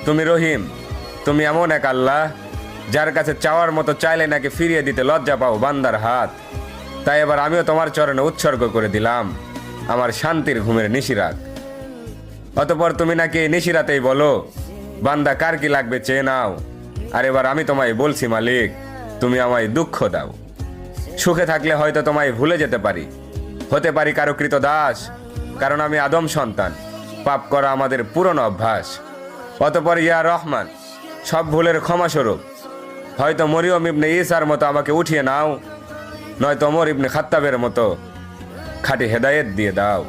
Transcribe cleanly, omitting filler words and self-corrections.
তুমি রহিম, তুমি এমন এক আল্লাহ যার কাছে চাওয়ার মতো চাইলে নাকি ফিরিয়ে দিতে লজ্জা পাও বান্দার হাত। তাই এবার আমিও তোমার চরণে উৎসর্গ করে দিলাম আমার শান্তির ঘুমের নিশিরাত। অতঃপর তুমি নাকি এই নিশিরাতেই বলো বান্দা কার কি লাগবে চেয়ে নাও। আর এবার আমি তোমায় বলছি মালিক, তুমি আমায় দুঃখ দাও। সুখে থাকলে হয়তো তোমায় ভুলে যেতে পারি, হতে পারি কারো কৃত দাস, কারণ আমি আদম সন্তান, পাপ করা আমাদের পুরনো অভ্যাস। অতঃপর ইয়া রহমান, সব ভুলের ক্ষমাস্বরূপ হয়তো মরিয়ম ইবনে ঈসার মতো আমাকে উঠিয়ে নাও, নয়তো ওমর ইবনে খাত্তাবের মতো খাঁটি হেদায়েত দিয়ে দাও।